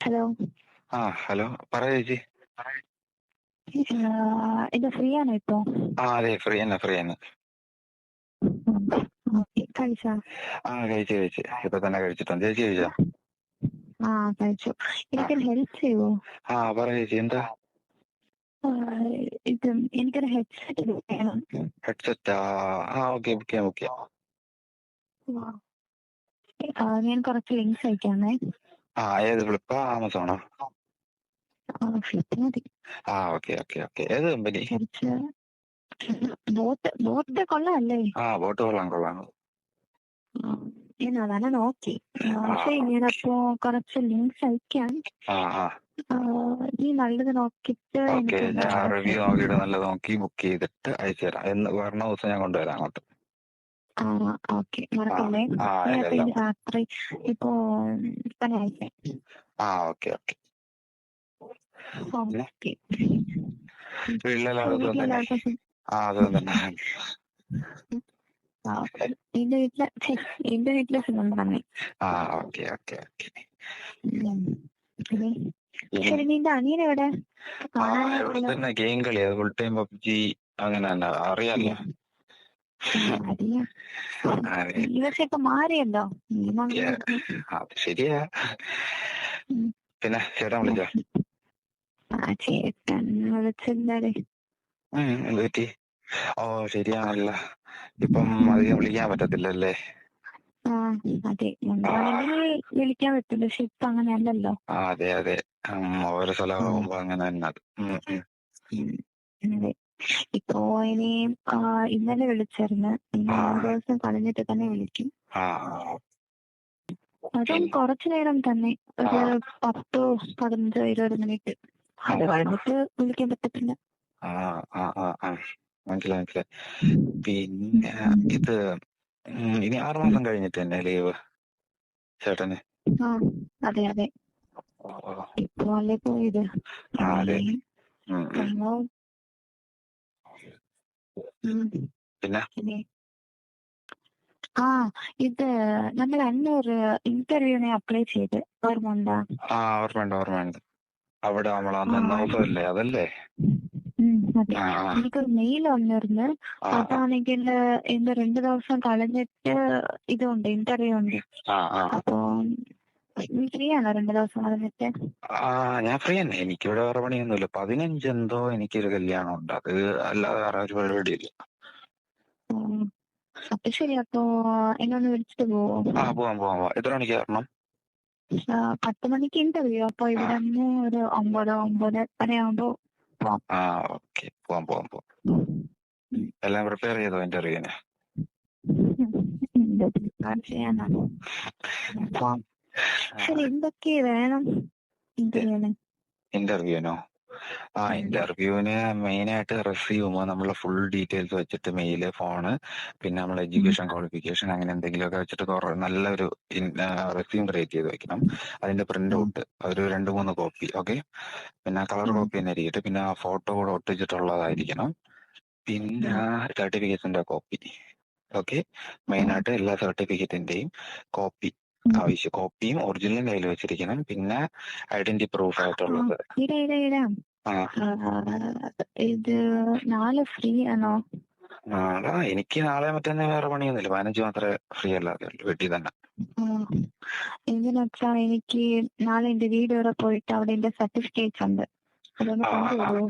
Hello. Hello. പറയൂ ചേച്ചി. ഇത് ഫ്രീ ആണോ ഇപ്പൊ? അതെ, ഫ്രീ തന്നെ. ഓക്കെ, കഴിച്ചോ? കഴിച്ചു. ഇപ്പൊ തന്നെ കഴിച്ചിട്ടുണ്ട്. ചേച്ചി കഴിച്ചോ? കഴിച്ചു. ആ എനിക്കൊരു ഹെൽപ്പ് ചെയ്യുമോ? പറയൂ ചേച്ചി, എന്താ? ഇത് എനിക്കൊരു ഹെഡ്സെറ്റ് വേണം. ഹെഡ്സെറ്റാ? ഓക്കെ, ബുക്ക് ചെയ്യാം. ഞാൻ കുറച്ച് ലിങ്ക്സ് അയക്കാമേ. ഏത്, ഫ്ലിപ്പാ ആമസോണോ? ഫ്ലിപ്പ് മതി. ഓക്കെ. ഏത് കമ്പനി? കുറച്ച് ബോട്ട് കൊള്ളാമല്ലേ? ബോട്ട് കൊള്ളാം. ഞാൻ അതാണ് നോക്കി. പക്ഷേ ഞാനപ്പോ കുറച്ച് ലിങ്ക്സ് അയക്കാം. നീ നല്ലത് നോക്കിയിട്ട് ഓക്കെ, എനിക്ക് ഞാൻ റിവ്യൂ നോക്കിയിട്ട് നല്ലത് നോക്കി ബുക്ക് ചെയ്തിട്ട് അയച്ചു തരാം. പറഞ്ഞ ദിവസം ഞാൻ കൊണ്ടുവരാം അങ്ങോട്ട്. ഓക്കെ, മറക്കല്ലേ. ഇല്ല. ഇന്ന് രാത്രി ഇപ്പോ തന്നെ അയക്കാം. ഓക്കെ. ഓക്കെ. വീട്ടിലെല്ലാവർക്കും സുഖം തന്നെ? വീട്ടിലെല്ലാവർക്കും സുഖം തന്നെ. എന്റെ വീട്ടിലെ സുഖം തന്നെ. ഓക്കെ. ശരി, നിന്റെ അനിയൻ എവിടെ? ഇവിടെ തന്നെ ഗെയിം കളി, ഫുൾ ടൈം പബ്ജി അങ്ങനെ തന്നെ, അറിയാലോ. ഈ വർഷം ഇപ്പൊ മാറിയല്ലോ. അത് ശരിയാ. പിന്നെ ചേട്ടൻ വിളിച്ചോ? ചേട്ടൻ വിളിച്ചെന്താടെ? എന്ത് പറ്റി? ശരിയാണല്ല, ഇപ്പം അധികം വിളിക്കാൻ പറ്റത്തില്ലല്ലേ? അതെ, മുൻപാണെങ്കിൽ വിളിക്കാൻ പറ്റില്ല, പക്ഷെ ഇപ്പൊ അങ്ങനെയല്ലല്ലോ. അതെ. ഓരോ സ്ഥലമാകുമ്പോ അങ്ങനെ തന്നെ അത്. അതെ. ഇപ്പോ ഇനി ഇന്നലെ വിളിച്ചായിരുന്നു. ഇനി 6 ദിവസം കഴിഞ്ഞിട്ട് തന്നെ വിളിക്കും. അതും കുറച്ചു നേരം തന്നെ, ഒരു 10, 15, 20 മിനിറ്റ്. അത് കഴിഞ്ഞിട്ട് വിളിക്കാൻ പറ്റത്തില്ല. മനസ്സിലായി. പിന്നെ ഇത് ഇനി 6 മാസം കഴിഞ്ഞിട്ട് തന്നെ ലീവ് ചേട്ടന്? അതെ. ഇപ്പൊ അല്ലേ പോയത്. അതെ. പിന്നെ ഇത് നമ്മൾ അന്നൊരു ഇന്റർവ്യൂവിനെ അപ്ലൈ ചെയ്ത് ഓർമ്മയുണ്ടോ? ഓർമ്മയുണ്ട്. അവിടെ നമ്മൾ അന്ന് ഓഫറല്ലേ, അതല്ലേ? അതെ. എനിക്കൊരു മെയിൽ വന്നിരുന്നു. അതാണെങ്കിൽ ഇന്ന് 2 ദിവസം കഴിഞ്ഞിട്ട് ഇതുണ്ട്, ഇന്റർവ്യൂ ഉണ്ട്. അപ്പൊ നീ ഫ്രീ ആണോ 2 ദിവസം കഴിഞ്ഞിട്ട്? ഞാൻ ഫ്രീ തന്നെ. എനിക്കിവിടെ വേറെ പണിയൊന്നുമില്ല. 15 എന്തോ എനിക്കൊരു കല്യാണം ഉണ്ട്, അത് അല്ലാതെ വേറെ ഒരു പരിപാടിയില്ല. അപ്പൊ ശരി, അപ്പൊ എന്നെ ഒന്ന് വിളിച്ചിട്ട് പോവോ? പോവാം. എത്ര മണിക്ക് വരണം? 10 മണിക്ക് ഇന്റർവ്യൂ. അപ്പൊ ഇവിടെ നിന്ന് ഒരു 9 വരെ ആവുമ്പോ പോവാം. ഓക്കെ, പോവാം. എല്ലാം പ്രിപ്പയർ ചെയ്തോ ഇന്റർവ്യൂവിന്? ശരി, എന്തൊക്കെ വേണം ഇന്റർവ്യൂവിനോ? ഇന്റർവ്യൂവിന് മെയിനായിട്ട് റെസ്യൂം, നമ്മളെ ഫുൾ ഡീറ്റെയിൽസ് വെച്ചിട്ട് മെയില്, ഫോണ്, പിന്നെ നമ്മളെ എഡ്യൂക്കേഷൻ ക്വാളിഫിക്കേഷൻ അങ്ങനെ എന്തെങ്കിലുമൊക്കെ വെച്ചിട്ട് നല്ലൊരു റെസ്യൂം ക്രിയേറ്റ് ചെയ്ത് വെക്കണം. അതിന്റെ പ്രിന്റ് ഔട്ട് ഒരു 2-3 കോപ്പി. ഓക്കെ. പിന്നെ കളർ കോപ്പി തന്നെ ഇരിക്കട്ടെ. പിന്നെ ആ ഫോട്ടോ കൂടെ ഒട്ടിച്ചിട്ടുള്ളതായിരിക്കണം. പിന്നെ സർട്ടിഫിക്കറ്റിന്റെ കോപ്പി. ഓക്കെ. മെയിനായിട്ട് എല്ലാ സർട്ടിഫിക്കറ്റിന്റെയും കോപ്പി ആവശ്യം. കോപ്പിയും ഒറിജിനലും കയ്യിൽ വെച്ചിരിക്കണം. പിന്നെ ഐഡന്റി പ്രൂഫ് ആയിട്ടുള്ളത്. ഇത് 4 ഫ്രീ ആണോ? എനിക്ക് നാളെ മറ്റന്നെ വേറെ പണിയൊന്നുമില്ല. 15 മാത്രമേ ഫ്രീ അല്ലാതെ ഉള്ളൂ, വീട്ടിൽ തന്നെ. എന്തിനാ എനിക്ക് നാളെ എന്റെ വീട് വരെ പോയിട്ട് അവിടെ എന്റെ സർട്ടിഫിക്കറ്റ്സ് ഉണ്ട്, അതൊന്ന് കൊണ്ടുവരുമോ?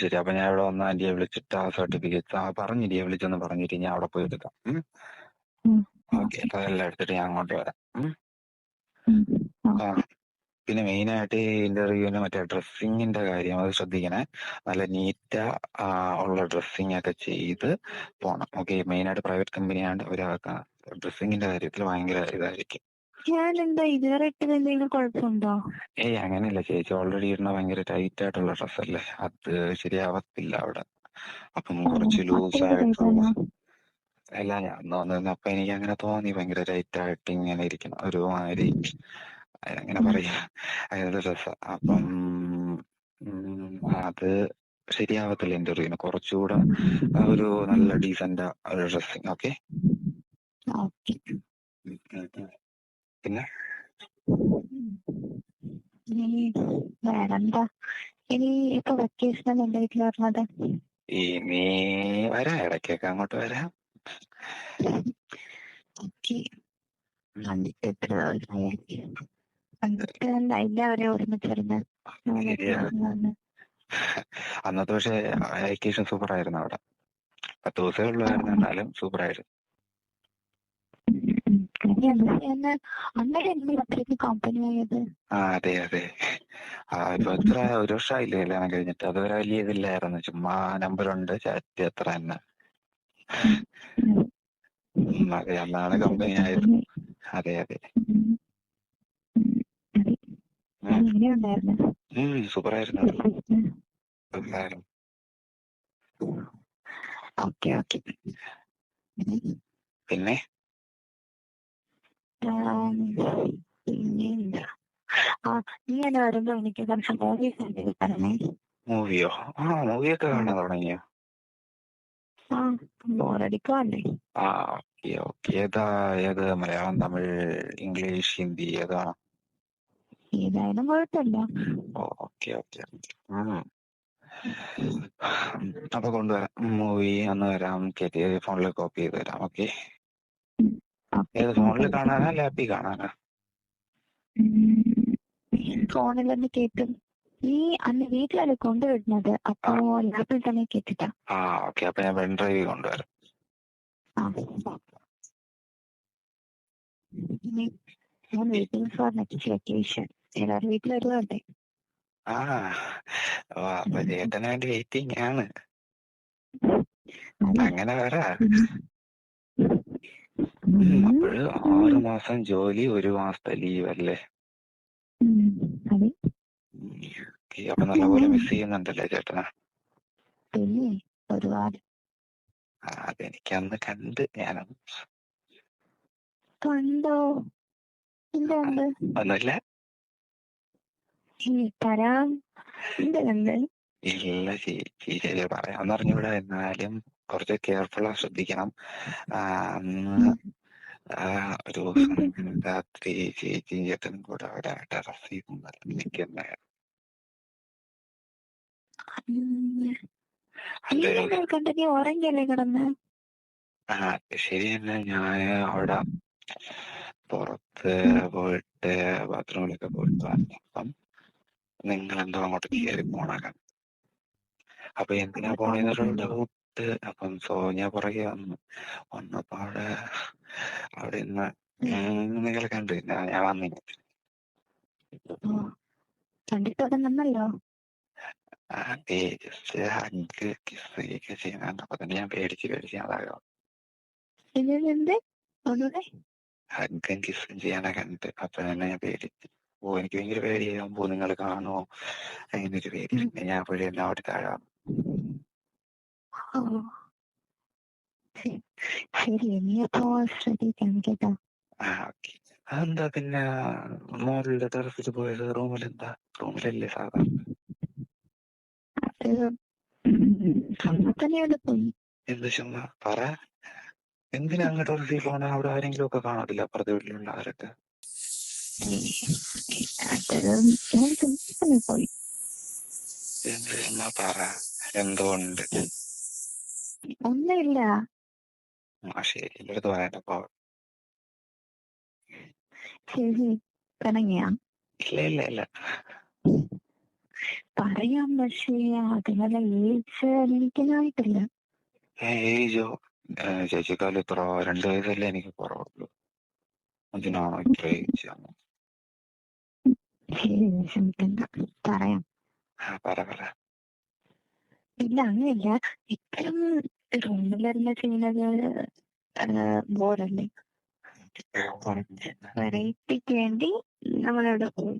ശരി. അപ്പൊ ഞാൻ ഇവിടെ വന്ന് ആന്റിയെ വിളിച്ചിട്ട് ആ സർട്ടിഫിക്കറ്റ് പറഞ്ഞില്ലേ, വിളിച്ചൊന്ന് പറഞ്ഞിട്ട് ഞാൻ അവിടെ പോയി എടുക്കാം. ഓക്കെ, അപ്പൊ അതെല്ലാം എടുത്തിട്ട് ഞാൻ അങ്ങോട്ട് വരാം. പിന്നെ മെയിനായിട്ട് ഈ ഇന്റർവ്യൂവിന് മറ്റേ ഡ്രസ്സിങ്ങിന്റെ കാര്യം അത് ശ്രദ്ധിക്കണേ. നല്ല നീറ്റ് ഉള്ള ഡ്രസ്സിങ് ഒക്കെ ചെയ്ത് പോണം. ഓക്കെ. മെയിനായിട്ട് പ്രൈവറ്റ് കമ്പനിയാണ്ട് ഒരാൾക്ക് ഡ്രസ്സിങ്ങിന്റെ കാര്യത്തിൽ ഭയങ്കര ഇതായിരിക്കും. ഞാനെന്താ ഇതുവരെ ഇട്ടത് എന്തെങ്കിലും കുഴപ്പമുണ്ടോ? അങ്ങനെയല്ല ചേച്ചി, ഓൾറെഡി ഇടുന്ന ഭയങ്കര ടൈറ്റ് ആയിട്ടുള്ള ഡ്രസ്സല്ലേ, അത് ശരിയാവത്തില്ല അവിടെ. അപ്പം കുറച്ച് ലൂസ് ആയിട്ടുള്ള. അല്ല, ഞാൻ തോന്നുന്നത് അപ്പൊ എനിക്ക് അങ്ങനെ തോന്നി, ഭയങ്കര ടൈറ്റ് ആയിട്ട് ഇങ്ങനെ ഇരിക്കണം, ഒരുമാതിരി അങ്ങനെ പറയാ അങ്ങനത്തെ ഡ്രസ്സ്. അപ്പം അത് ശരിയാവത്തില്ല ഇന്റർവ്യൂവിന്. കുറച്ചുകൂടെ ഒരു നല്ല ഡീസന്റ് ഒരു ഡ്രസ്സിങ്. ഓക്കെ. പിന്നെ ഇനി വേറെന്താ? ഇനി ഇപ്പൊ വെക്കേഷൻ എന്റെ വീട്ടിൽ പറഞ്ഞത് ഇനി വരാം, ഇടയ്ക്കൊക്കെ അങ്ങോട്ട് വരാം. കണ്ടിട്ട് എത്ര ദിവസമായി? കണ്ടിട്ട് എല്ലാവരെയും ഒരുമിച്ചിരുന്ന് അന്നത്തെ പക്ഷേ വെക്കേഷൻ സൂപ്പർ ആയിരുന്നു. അവിടെ 10 ദിവസമേ ഉള്ളായിരുന്നു, എന്നാലും സൂപ്പർ ആയിരുന്നു. അതെ അതെ. ഇപ്പൊ എത്ര 1 വർഷമായില്ലേ കല്യാണം കഴിഞ്ഞിട്ട്? അതുവരെ വലിയ ഇതില്ലായിരുന്നു, ചുമ്മാ നമ്പറുണ്ട്, ചാറ്റ് അത്ര തന്നെ. അതെ, അന്നാണ് കമ്പനി ആയത്. അതെ അതെ. സൂപ്പർ ആയിരുന്നു. പിന്നെ നീ വരുമ്പോ എനിക്ക് കുറച്ച് മൂവീസ് പറഞ്ഞേ. മൂവിയോ? മൂവിയൊക്കെ കാണാൻ തുടങ്ങിയോ? ബോറടിക്കുവല്ലേ? Okay okay. ഏത് മലയാളം, തമിഴ്, ഇംഗ്ലീഷ്, ഹിന്ദി ഏതാണ്? ഏതായാലും കുഴപ്പമില്ല. Okay okay. അപ്പൊ കൊണ്ടുവരാം മൂവി, അന്ന് വരാം, ഫോണിൽ കോപ്പി ചെയ്ത് തരാം. ഓക്കെ. ഏത് ഫോണിൽ കാണാനാ ലാപ്പിൽ കാണാനാ? ഫോണിൽ തന്നെ കേട്ടു. നീ അന്ന് വീട്ടിലല്ലേ കൊണ്ടുവരുന്നത്, അപ്പോ ലാപ്പിൽ തന്നെ കേട്ടിട്ടാ. ഓക്കെ. അപ്പൊ ഞാൻ പെൻ ഡ്രൈവ് കൊണ്ടുവരാം. ഞാൻ വെയിറ്റിംഗ് ഫോർ നെക്സ്റ്റ് വെക്കേഷൻ. എല്ലാവരും വീട്ടിൽ വരുവല്ലേ? അപ്പൊ ചേട്ടന് വേണ്ടി വെയിറ്റിംഗ് ആണ്. അങ്ങനെ വരാ. അപ്പോഴ് 6 മാസം ജോലി, 1 മാസത്തെ ലീവ് അല്ലേ? അപ്പൊ നല്ലപോലെ മിസ് ചെയ്യുന്നുണ്ടല്ലേ ചേട്ടനാ? ഒരുപാട്. അതെനിക്ക് അന്ന് കണ്ട്. ഞാനത് കണ്ടോ? ഒന്നുമില്ല. തരാം. ഇല്ല ചേച്ചി, ശരി പറയാമെന്ന് അറിഞ്ഞൂടാ, എന്നാലും കുറച്ച് കെയർഫുള്ളാ, ശ്രദ്ധിക്കണം. അന്ന് ഒരു ദിവസം രാത്രി ചേച്ചിയും ചേട്ടനും കൂടെ അവിടെ ടെറസിൽ നിൽക്കുന്നതായിരുന്നു. ഉറങ്ങിയല്ലേ കിടന്ന്? ശരി തന്നെ. ഞാൻ അവിടെ പുറത്ത് പോയിട്ട് ബാത്റൂമിലൊക്കെ പോയിട്ട് വന്നപ്പം നിങ്ങൾ എന്തോ അങ്ങോട്ട് കയറി പോണകം. അപ്പൊ എന്തിനാ പോണേന്നൊരു ഡൗട്ട്. അപ്പം ഞാൻ പുറകെ വന്നപ്പോ അവിടെ നിന്ന് നിങ്ങളെ കണ്ടു. ഞാൻ വന്നില്ല. കണ്ടിട്ട് നിന്നല്ലോ. ജസ്റ്റ് ഹഗ് കിസ്സൊക്കെ ചെയ്യുന്നുണ്ട്. അപ്പൊ തന്നെ ഞാൻ പേടിച്ച് അതാകാം. ഹഗ്ഗും കിസ്സും ചെയ്യാനാ കണ്ടിട്ട്. അപ്പൊ തന്നെ ഞാൻ പേടിച്ചു. എനിക്ക് ഭയങ്കര പേടിയാകുമ്പോ നിങ്ങൾ കാണുമോ അതിനൊരു പേടി. പിന്നെ ഞാൻ അപ്പോഴേ എന്നെ അവിടെ താഴെ. ശരി, ഇനിയപ്പോ ശ്രദ്ധിക്കാം കേട്ടോ. ഓക്കെ. അതെന്താ പിന്നെ മോളിലെ ടെറസിൽ പോയത്? റൂമിലെന്താ? റൂമിലല്ലേ സാധാരണ? എന്ത് ചുമ്മാ പറ. എന്തിനാ അങ്ങോട്ട് ടെറസിൽ പോണ? അവിടെ ആരെങ്കിലും ഒക്കെ കാണത്തില്ല, അപ്പുറത്തെ വീട്ടിലുള്ള അവരൊക്കെ? എന്ത് ചുമ്മാ പറ. എന്തുകൊണ്ട്? ഒന്നുമില്ല. ശരി, എൻ്റെ അടുത്ത് പറയണ്ടപ്പോ. ശരി, പിണങ്ങിയ? ഇല്ല. പറയാം, പക്ഷേ അതിനുള്ള ഏജ് എനിക്കായിട്ടില്ല. ഏജോ? ചേച്ചിക്കാലം ഇത്ര 2 വയസ്സല്ലേ എനിക്ക് കുറവുള്ളൂ. അതിനാണോ ഇത്ര ഏജ്? പറയാം. പറ. ഇല്ല, അങ്ങനെയില്ല. ഇപ്പോഴും റൂമിലെല്ലാം ചെയ്യുന്നത് ബോറല്ലേ? വെറൈറ്റിക്ക് വേണ്ടി നമ്മളവിടെ പോകും.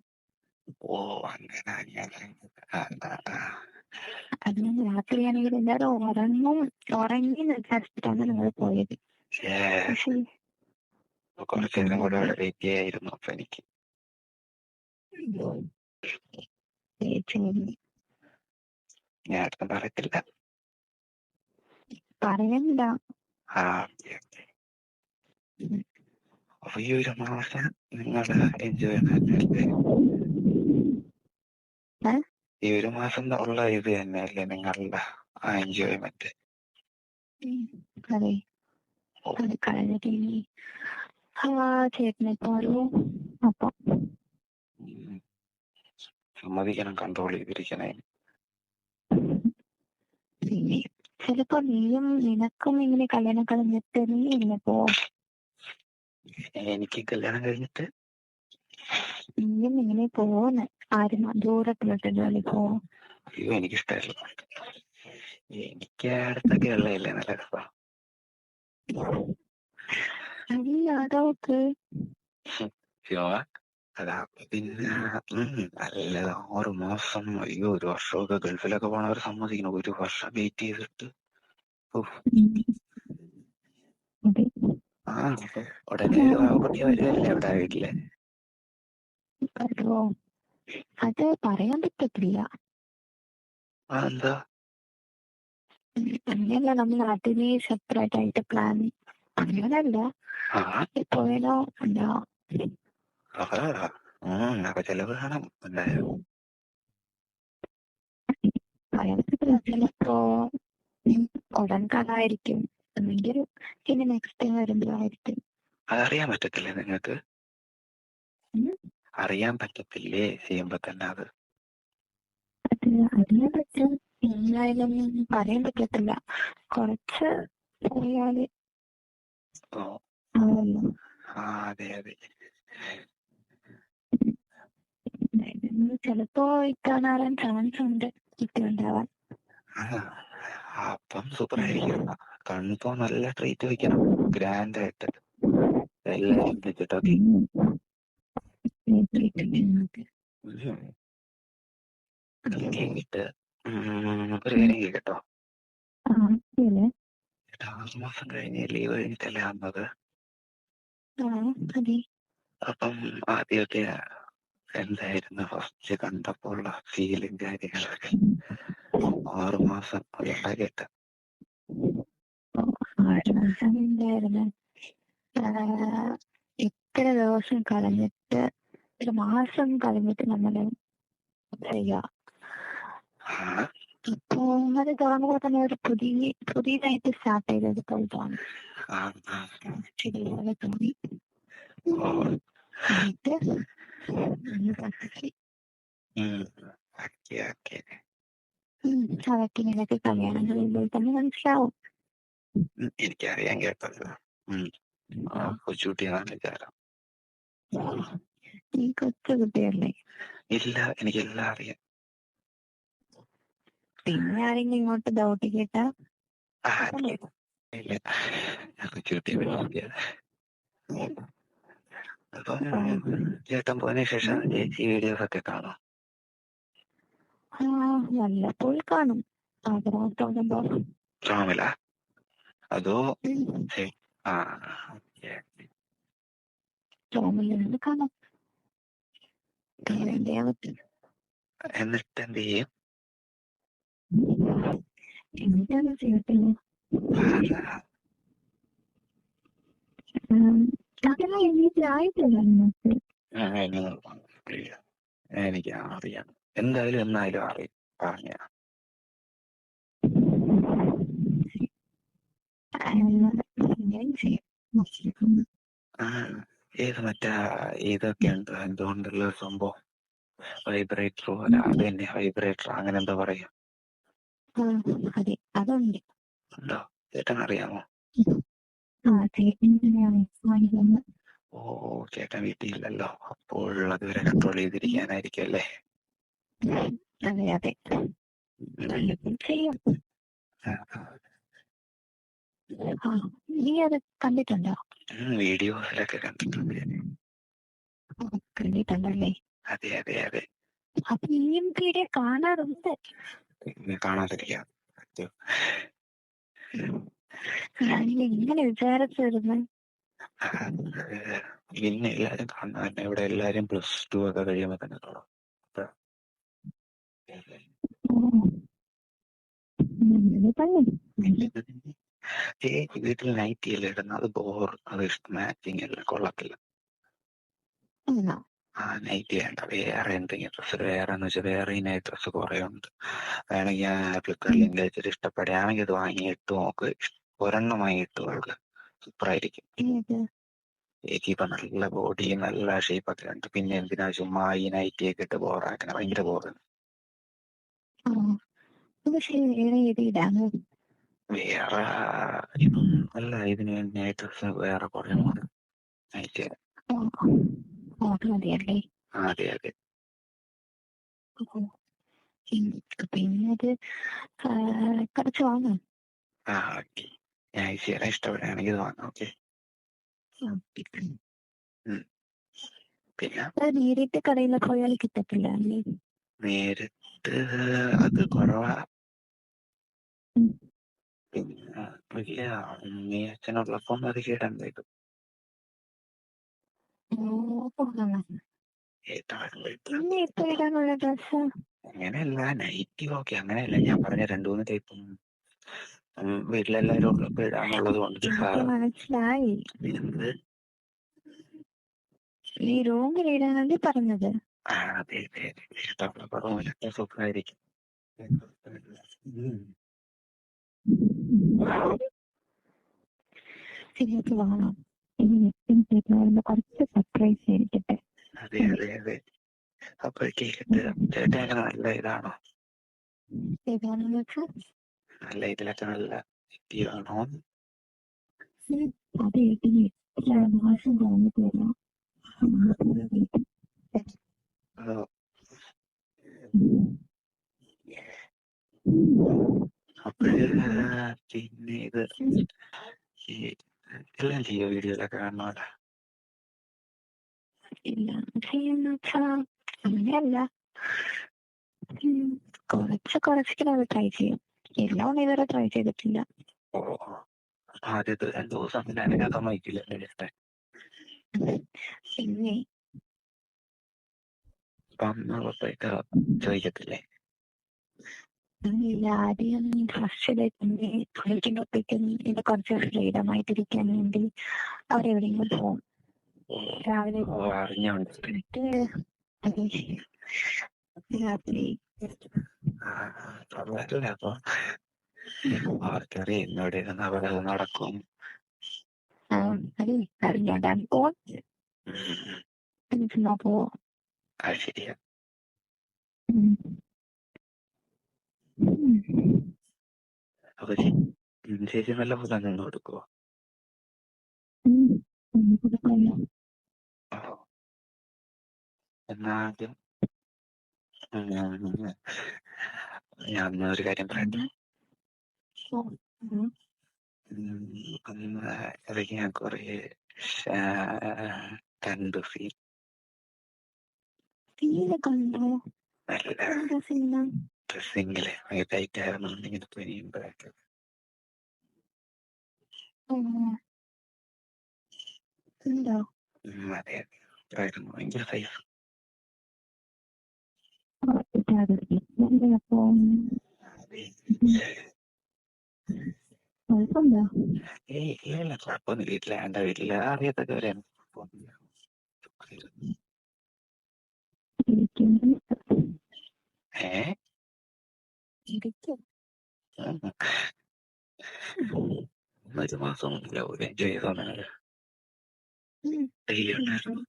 അതിന് രാത്രിയാണെങ്കിൽ എല്ലാവരും ഉറങ്ങി വിചാരിച്ചിട്ടാണ് നമ്മൾ പോയത്. കുറച്ചു നേരം കൂടെ അവിടെ വെയിറ്റ് ചെയ്യായിരുന്നു. അപ്പൊ എനിക്ക് ഞാൻ അടുത്തും പറയത്തില്ല. പറയണ്ട. അപ്പൊ ഈ 1 മാസം നിങ്ങൾ എൻജോയ് ചെയ്യാനല്ലേ? ഈ 1 മാസം ഉള്ള ഇത് തന്നെയല്ലേ നിങ്ങളുടെ എൻജോയ്മെന്റ്? അതെ, അത് കഴിഞ്ഞിട്ട് ഇനി ചേട്ടനെപ്പോ അപ്പം സമ്മതിക്കണം, കൺട്രോൾ ചെയ്തിരിക്കണേ. പിന്നെ ചിലപ്പോ നിനക്കും ഇങ്ങനെ കല്യാണം കഴിഞ്ഞിട്ട് നീ ഇങ്ങനെ പോ. എനിക്ക് കല്യാണം കഴിഞ്ഞിട്ട് നീയും ഇങ്ങനെ പോന്ന് ആരും ദൂരത്തിലോട്ട് ജോലി പോ. അയ്യോ, എനിക്കിഷ്ടമല്ല. എനിക്ക് അടുത്തൊക്കെ ഉള്ളതല്ലേ നല്ല രസം. അല്ല അതൊക്കെ അതാ പിന്നെ നല്ലത് 6 മാസം, അയ്യോ 1 വർഷമൊക്കെ ഗൾഫിലൊക്കെ പോണവർ സമ്മതിക്കണം. 1 വർഷം വെയിറ്റ് ചെയ്തിട്ട് ഉടനെ ഒരു കുട്ടി വരുമല്ലേ ഇവിടെ വീട്ടില്. അത് പറയാൻ പറ്റത്തില്ല. എന്താ അങ്ങനെയല്ല, നമ്മൾ നാട്ടില് സെപ്പറേറ്റ് ആയിട്ട് പ്ലാൻ അങ്ങനല്ല പോയാലോ എന്താ അപ്പൊ ചെലവ് വേണം എന്തായാലും. പറയാൻ പറ്റത്തില്ല. ചിലപ്പോ ഉടൻ കാണായിരിക്കും, അല്ലെങ്കിൽ ഇനി നെക്സ്റ്റ് ടൈം വരുമ്പോഴായിരിക്കും. അതറിയാൻ പറ്റത്തില്ലേ നിങ്ങൾക്ക്? അറിയാൻ പറ്റത്തില്ലേ ചെയ്യുമ്പോ തന്നെ? അത് അറിയാൻ പറ്റും, എന്തായാലും പറയാൻ പറ്റത്തില്ല. കുറച്ച് പോയാല് അതെ അതെ. ചിലപ്പോ കാണാൻ ചാൻസ് ഉണ്ട് കിട്ടുണ്ടാവാൻ. അപ്പം സൂപ്പർ ആയിരിക്കും. കൺഫോ നല്ല ട്രീറ്റ് വെക്കണം, ഗ്രാൻഡ് ആയിട്ട് എല്ലാരും വെച്ചിട്ടൊക്കെ. കേട്ട് ഒരു കാര്യം കേട്ടോ, 6 മാസം കഴിഞ്ഞ് ലീവ് കഴിഞ്ഞിട്ടല്ലേ വന്നത്. അപ്പം ആദ്യമൊക്കെ എന്തായിരുന്നു ഫസ്റ്റ് കണ്ടപ്പോൾ ഉള്ള ഫീലും കാര്യങ്ങളൊക്കെ? 6 മാസം കേട്ട 6 മാസം ഉണ്ടായിരുന്നു. ഇത്ര ദിവസം കളഞ്ഞിട്ട് 1 മാസം കളഞ്ഞിട്ട് നമ്മള് ചെയ്യാ. ഇപ്പൊ അത് തുടങ്ങുമ്പോ തന്നെ ഒരു പുതിയതായിട്ട് സ്റ്റാർട്ട് ചെയ്തത് പോയിട്ടാണ് തോന്നി. എന്നിട്ട് അതൊക്കെ നിനക്ക് കല്യാണം കഴിയുമ്പോൾ തന്നെ മനസ്സിലാവും. എനിക്കറിയാൻ കേട്ടല്ലോ, കൊച്ചുകുട്ടിയാണ് വിചാരം. നീ കൊച്ചുകുട്ടിയല്ലേ? ഇല്ല, എനിക്കെല്ലാം അറിയാം. പിന്നെ ആരെങ്കിലും ഇങ്ങോട്ട് ഡൗട്ട് കേട്ടാ ഇല്ല, ഞാൻ കൊച്ചുകുട്ടിയെ വിളിക്കുക. അപ്പൊ ചേട്ടൻ പോയതിനു ശേഷം ചേച്ചി വീഡിയോസ് ഒക്കെ കാണും? വല്ലപ്പോൾ കാണും, ആഗ്രഹം തോന്നുമ്പോ. ഫാമില അതോ ഫോമിലിരുന്ന് കാണാം. എന്നിട്ട് എന്ത് ചെയ്യും? എന്നിട്ടാണ് ചെയ്യത്തില്ല. അതെല്ലാം എണീറ്റായിട്ടില്ല നിങ്ങൾക്ക്? എനിക്ക് അറിയാം, എന്തായാലും എന്നായാലും അറിയാം. പറഞ്ഞ ഏത് മറ്റാ ഇതൊക്കെ ഉണ്ട്, എന്തുകൊണ്ടുള്ള സംഭവം വൈബ്രേറ്ററോ അല്ല അത് തന്നെ വൈബ്രേറ്റർ അങ്ങനെ എന്താ പറയാ? അതെ, അതുണ്ട്. ഉണ്ടോ? ചേട്ടൻ അറിയാമോ? ഓ, ചേട്ടൻ വീട്ടിലില്ലല്ലോ, അപ്പോൾ അതുവരെ കൺട്രോൾ ചെയ്തിരിക്കാനായിരിക്കും അല്ലേ? അതെ അതെ, ചെയ്യാം. നീ അത് കണ്ടിട്ടുണ്ടോ? വീഡിയോസിലൊക്കെ കണ്ടിട്ടുണ്ട്. കണ്ടിട്ടുണ്ടല്ലേ? അതെ അതെ അതെ. അപ്പൊ നീയും വീഡിയോ കാണാറുണ്ട്? കാണാതിരിക്കാം. ഞാനിങ്ങനെ ഇങ്ങനെ വിചാരിച്ചിരുന്നു. പിന്നെ എല്ലാരും കാണാൻ ഇവിടെ എല്ലാരും +2 ഒക്കെ കഴിയുമ്പോ തന്നെ തുടങ്ങും. വീട്ടിൽ നൈറ്റി അല്ലേ ഇടുന്നത്, അത് ബോർ, അത് മാച്ചിങ് അല്ല, കൊള്ളത്തില്ല. നൈറ്റ് വേണ്ട, വേറെ എന്തെങ്കിലും ഡ്രസ്സ്. വേറെ എന്ന് വെച്ചാൽ വേറെ ഈ നൈറ്റ് ഡ്രസ്സ് കുറെ ഉണ്ട്. വേണമെങ്കിൽ ഞാൻ ഫ്ലിപ്കാർട്ടിൽ ലിങ്ക് അയച്ചിട്ട് ഇഷ്ടപ്പെടുകയാണെങ്കിൽ അത് വാങ്ങി ഇട്ട് നോക്ക്. ഒരെണ്ണം വാങ്ങി ഇട്ട് നോക്ക്, സൂപ്പറായിരിക്കും. എനിക്കിപ്പോ നല്ല ബോഡി നല്ല ഷേപ്പ് ഒക്കെ ഉണ്ട്. പിന്നെ എന്തിനാ ചുമ്മാ ഈ നൈറ്റി ഒക്കെ ഇട്ട് ബോറാക്കണം, ഭയങ്കര ബോറ്. വേറെ ഇതൊന്നും അല്ല, ഇതിന് നൈറ്റ് ഡ്രസ് വേറെ കുറെ നൈറ്റ്. അതെ അതെ. പിന്നെ കുറച്ച് വാങ്ങാം. ഓക്കെ, ഞാൻ ചേരാൻ ഇഷ്ടപ്പെടുകയാണെങ്കിൽ ഇത് വാങ്ങാം. ഓക്കെ. പിന്നെ നേരിട്ട് കടയിൽ പോയാൽ കിട്ടത്തില്ല അല്ലേ? നേരിട്ട് അത് കുറവാ. പിന്നെ വലിയ ഉമ്മി അച്ഛനുള്ളപ്പോ അത് കേട്ടാൻ പറ്റും. അങ്ങനെയല്ല, നൈറ്റി ഓക്കെ, അങ്ങനെയല്ല ഞാൻ പറഞ്ഞ 2-3 ടൈപ്പ് വീട്ടിലെല്ലാരും ഉള്ളപ്പോ ഇടാന്നുള്ളത് കൊണ്ട്. മനസ്സിലായി. നീ റൂമിൽ ഇടാനല്ലേ പറഞ്ഞത്? അതെ അതെ അതെ, റൂമിലൊക്കെ സുഖമായിരിക്കും. ശരിയാക്കി വാങ്ങാം. കുറച്ച് സർപ്രൈസ് ആയിരിക്കട്ടെ. അതെ അതെ അതെ. അപ്പോഴേക്കിട്ട് ചേട്ടൻ നല്ല ഇതാണോ? ഏതാണെന്ന് വെച്ചാൽ നല്ല ഇതിലൊക്കെ നല്ല ആണോ? അതെ, മാസം തോന്നിട്ട് വരാം. അപ്പോഴ് പിന്നെ ഇത് എല്ലാം ചെയ്യോ വീഡിയോയിലൊക്കെ കാണുന്നോല? ഇല്ല, ചെയ്യുന്ന അങ്ങനെയല്ല, കുറച്ചൊക്കെ ട്രൈ ചെയ്യും. എല്ലാം ഒന്നും ഇതുവരെ ട്രൈ ചെയ്തിട്ടില്ല. ആദ്യത്തെ 2 ദിവസം പിന്നെ അതിനകത്ത് സമ്മതിക്കില്ല ചേട്ടൻ. പിന്നെ വന്നപ്പോഴത്തേക്ക് ചോദിക്കത്തില്ലേ? ആദ്യം ഫസ്റ്റിലേക്ക് കുളിക്കുമ്പോഴത്തേക്കും ഇത് കുറച്ച് ഫ്രീഡമായിട്ടിരിക്കാൻ വേണ്ടി അവരെവിടെയെങ്കിലും പോകും രാവിലെ. അറിഞ്ഞോണ്ട് രാത്രി അപ്പൊ ആർക്കറിയാം എന്നോട് അവിടെ നടക്കും. അറിഞ്ഞോണ്ടാണ് പോവാൻ. പോവോ? അത് ശരിയാ. അപ്പൊ ചേച്ചി നല്ല ഫുഡ് നിന്ന് കൊടുക്കുവോ? എന്നാദ്യം ഞാൻ ഒരു കാര്യം പറയട്ടെ. ഇടയ്ക്ക് ഞാൻ കുറെ കണ്ടു സീൻ. ഡ്രസ്സിങ്ങില് ടൈറ്റ് ആയിരുന്നു, ഇങ്ങനെ തുനിയുമ്പോഴൊക്കെ. അതെ അതെ, ഭയങ്കര സൈസ്. ഏയ് ഇല്ല, കുഴപ്പമൊന്നും വീട്ടിലെ എന്റെ വീട്ടില് അറിയത്തൊക്കെ വരെയാണ്. ഒരു മാസം ഒന്നുമില്ല, ഒരു എൻജോയ് ചെയ്ത് തോന്നുന്നത്. ഡെയിലി ഉണ്ടായിരുന്നു.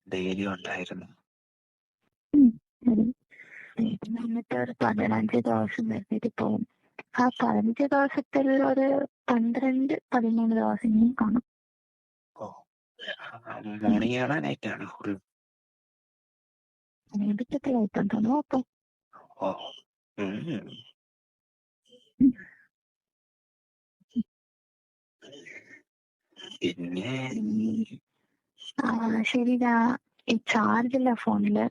ഡെയിലി ഉണ്ടായിരുന്നു. എന്നിട്ട് ഒരു 15 ദിവസം കഴിഞ്ഞിട്ട് പോകും. ആ 15 ദിവസത്തിൽ ഒരു 12-13 ദിവസം കാണും. മോർണിംഗ് ആണോ നൈറ്റ് ആണോ? ലൈറ്റ് നോക്കാം. പിന്നെ ശരിടാ, ഈ ചാർജില്ല ഫോണില്.